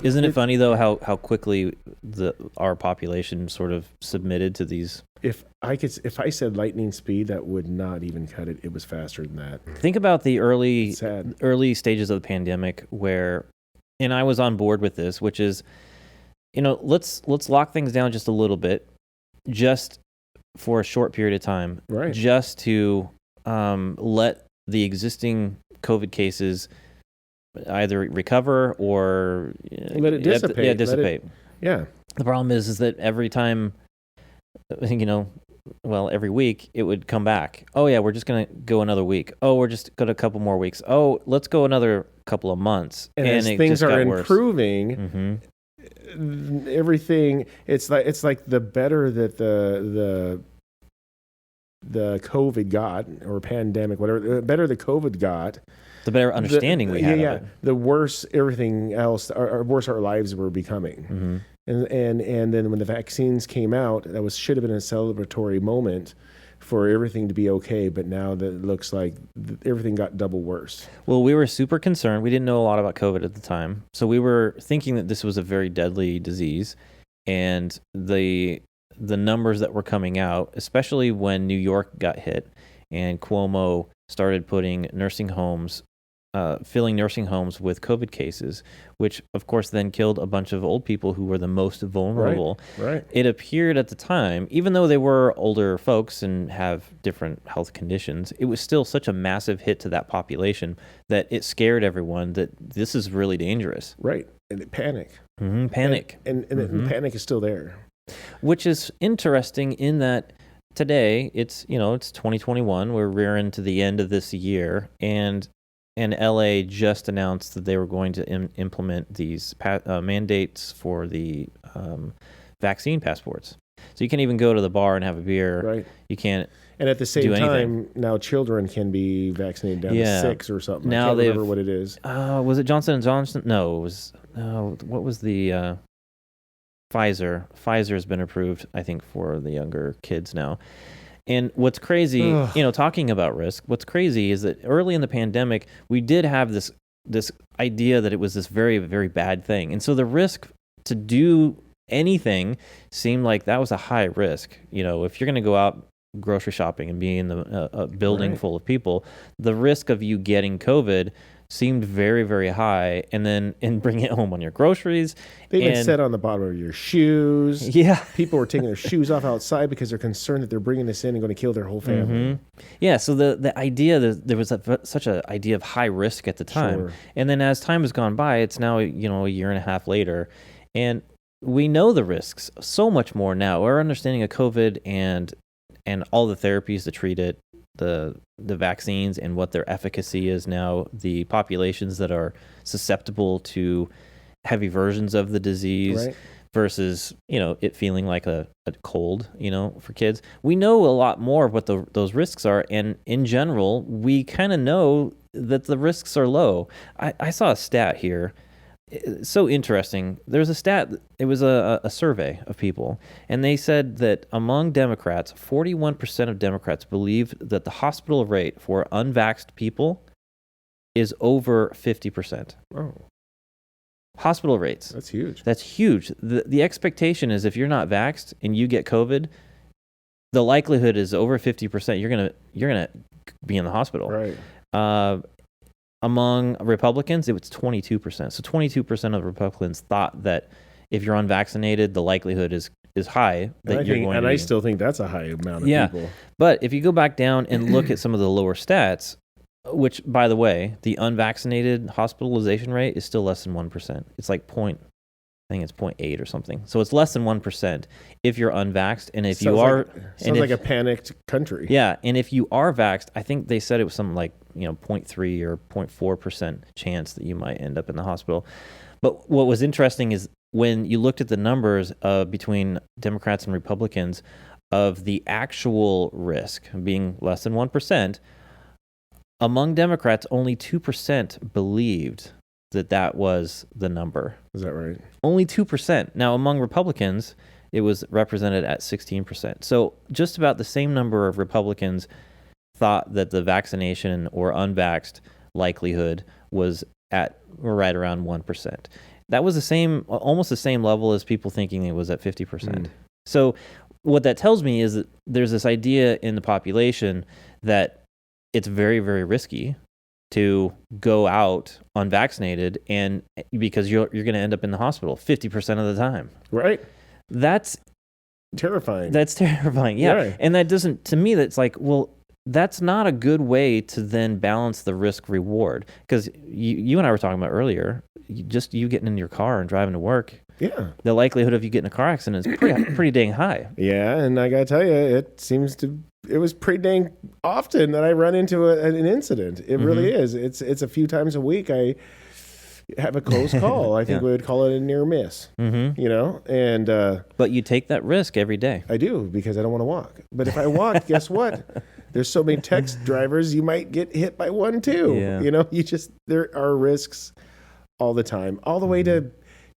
Isn't it funny though how quickly our population sort of submitted to these? If I said lightning speed, that would not even cut it. It was faster than that. Think about the Sad. early stages of the pandemic where, and I was on board with this, which is, let's lock things down just a little bit, just for a short period of time, Right? Just to let the existing COVID cases either recover or Let it dissipate. Dissipate. Yeah. The problem is that every time, every week it would come back. Oh yeah, we're just gonna go another week. Oh, we're just going a couple more weeks. Oh, let's go another couple of months. And as things are improving, mm-hmm. everything it's like the better that the COVID got, or pandemic, whatever, the better the COVID got, the better understanding we had of it. The worse everything else, or worse our lives were becoming. Mm-hmm. And then when the vaccines came out, that should have been a celebratory moment for everything to be okay. But now that it looks like everything got double worse. Well, we were super concerned. We didn't know a lot about COVID at the time, so we were thinking that this was a very deadly disease, and the numbers that were coming out, especially when New York got hit and Cuomo started putting nursing homes. Filling nursing homes with COVID cases, which of course then killed a bunch of old people who were the most vulnerable. Right. It appeared at the time, even though they were older folks and have different health conditions, it was still such a massive hit to that population that it scared everyone that this is really dangerous. Right. And panic. Mm-hmm. Panic. And mm-hmm. panic is still there. Which is interesting in that today it's 2021. We're rearing to the end of this year, and LA just announced that they were going to implement these mandates for the vaccine passports. So you can't even go to the bar and have a beer. Right. You can't. And at the same time, now children can be vaccinated down to 6 or something. Now I can't remember what it is. Was it Johnson & Johnson? No, it was. What was the Pfizer? Pfizer has been approved, I think, for the younger kids now. And what's crazy, talking about risk, what's crazy is that early in the pandemic, we did have this idea that it was this very, very bad thing. And so the risk to do anything seemed like that was a high risk. If you're going to go out grocery shopping and be in a building full of people, the risk of you getting COVID seemed very, very high, and bring it home on your groceries. They even said on the bottom of your shoes. Yeah. People were taking their shoes off outside because they're concerned that they're bringing this in and going to kill their whole family. Mm-hmm. Yeah, so the idea, there was such an idea of high risk at the time. Sure. And then as time has gone by, it's now, a year and a half later, and we know the risks so much more now. Our understanding of COVID and all the therapies to treat it, the vaccines and what their efficacy is now, the populations that are susceptible to heavy versions of the disease versus, it feeling like a cold, for kids. We know a lot more of what those risks are. And in general, we kind of know that the risks are low. I saw a stat here. It's so interesting. There's a stat, it was a survey of people, and they said that among Democrats, 41% of Democrats believe that the hospital rate for unvaxxed people is over 50%. Oh. Hospital rates. That's huge. That's huge. The expectation is if you're not vaxxed and you get COVID, the likelihood is over 50%. You're gonna be in the hospital. Right. Among Republicans, it was 22%. So 22% of Republicans thought that if you're unvaccinated, the likelihood is high that you're going to be. I still think that's a high amount of people. But if you go back down and look at some of the lower stats, which, by the way, the unvaccinated hospitalization rate is still less than 1%. It's like I think it's 0.8 or something. So it's less than 1% if you're unvaxxed. And if you are... Sounds like a panicked country. Yeah. And if you are vaxxed, I think they said it was something like, 0.3 or 0.4% chance that you might end up in the hospital. But what was interesting is when you looked at the numbers between Democrats and Republicans of the actual risk being less than 1%, among Democrats, only 2% believed that was the number. Is that right? Only 2%. Now, among Republicans, it was represented at 16%. So just about the same number of Republicans thought that the vaccination or unvaxxed likelihood was at right around 1%. that was almost the same level as people thinking it was at 50%. So what that tells me is that there's this idea in the population that it's very, very risky to go out unvaccinated, and because you're going to end up in the hospital 50% of the time. Right. That's terrifying. Yeah. Right. And that doesn't, to me, that's like, well, that's not a good way to then balance the risk reward. Because you and I were talking about earlier, you getting in your car and driving to work. Yeah. The likelihood of you getting in a car accident is pretty dang high. Yeah. And I got to tell you, it was pretty dang often that I run into an incident. It really is. It's a few times a week I have a close call. I think we would call it a near miss, and but you take that risk every day. I do, because I don't want to walk. But if I walk, guess what? There's so many text drivers, you might get hit by one too. Yeah. There are risks all the time, all the way to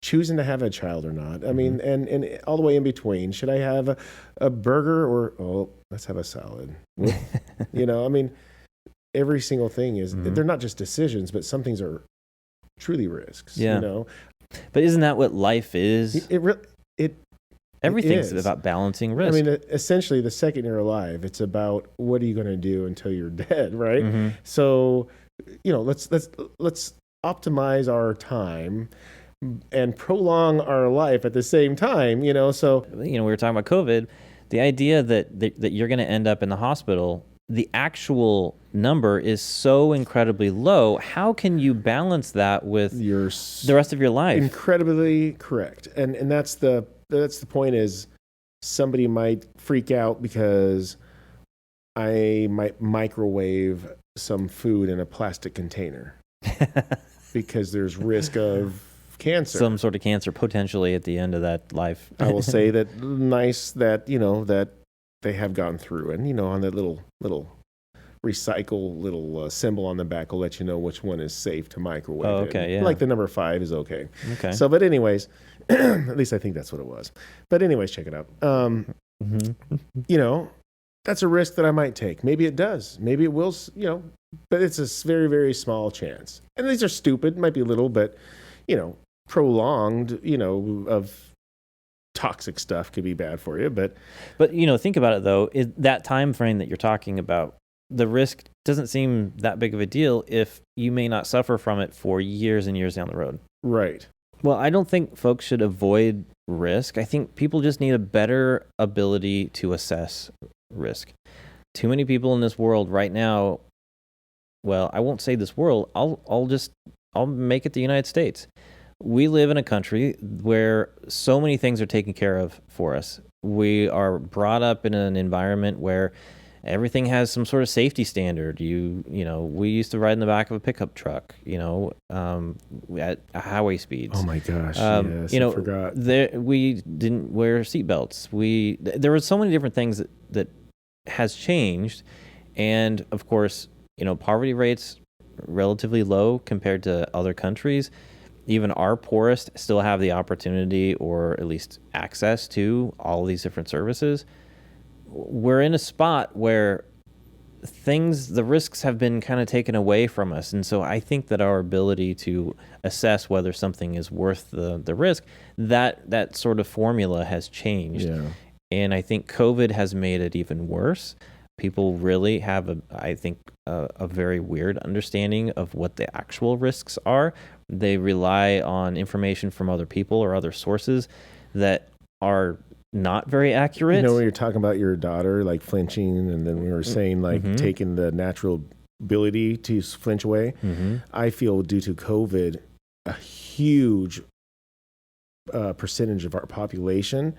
choosing to have a child or not. I mean, and all the way in between. Should I have a burger or, let's have a salad? I mean, every single thing is, they're not just decisions, but some things are truly risks. But isn't that what life is? Everything's is about balancing risk. I mean, essentially, the second you're alive, it's about what are you going to do until you're dead, right? So, let's optimize our time and prolong our life at the same time. So we were talking about COVID, the idea that you're going to end up in the hospital. The actual number is so incredibly low. How can you balance that with the rest of your life? Incredibly correct. And that's the point, is somebody might freak out because I might microwave some food in a plastic container because there's risk of cancer. Some sort of cancer potentially at the end of that life. I will say that that they have gone through, and on that little recycle symbol on the back will let you know which one is safe to microwave. Oh, okay, yeah. Like the number 5 is okay. Okay. So, but anyways, at least I think that's what it was. But anyways, check it out. That's a risk that I might take. Maybe it does. Maybe it will. But it's a very, very small chance. And these are stupid. Might be little, but prolonged. Of toxic stuff could be bad for you, but think about it though. That time frame that you're talking about, the risk doesn't seem that big of a deal if you may not suffer from it for years and years down the road. Right. Well, I don't think folks should avoid risk. I think people just need a better ability to assess risk. Too many people in this world right now. Well, I won't say this world. I'll make it the United States. We live in a country where so many things are taken care of for us. We are brought up in an environment where everything has some sort of safety standard. We used to ride in the back of a pickup truck, at highway speeds. Oh my gosh! Yes, I forgot. We didn't wear seatbelts. There were so many different things that has changed, and of course, poverty rates relatively low compared to other countries. Even our poorest still have the opportunity, or at least access to, all of these different services. We're in a spot where the risks have been kind of taken away from us. And so I think that our ability to assess whether something is worth the risk, that sort of formula has changed. Yeah. And I think COVID has made it even worse. People really have, a very weird understanding of what the actual risks are. They rely on information from other people or other sources that are not very accurate. When you're talking about your daughter, like flinching, and then we were saying, like, taking the natural ability to flinch away. I feel due to COVID, a huge percentage of our population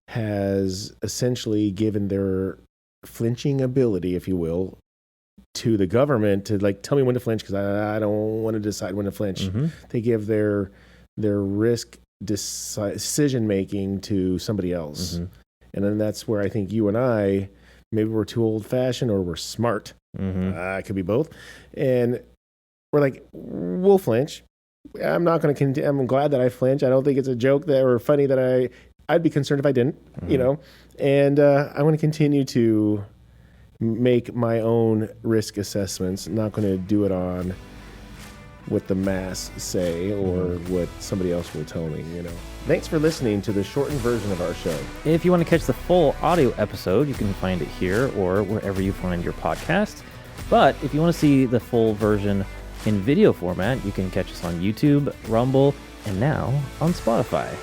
has essentially given their flinching ability, if you will, to the government to, like, tell me when to flinch, because I don't want to decide when to flinch. They give their risk decision making to somebody else. And then that's where I think you and I, maybe we're too old fashioned or we're smart. It could be both. And we're like, we'll flinch. I'm not going to I'm glad that I flinch. I don't think it's a joke or funny that I'd be concerned if I didn't, and I want to continue to make my own risk assessments. I'm not going to do it on what the mass say or what somebody else will tell me, you know. Thanks for listening to the shortened version of our show. If you want to catch the full audio episode, you can find it here or wherever you find your podcast. But if you want to see the full version in video format, you can catch us on YouTube, Rumble, and now on Spotify.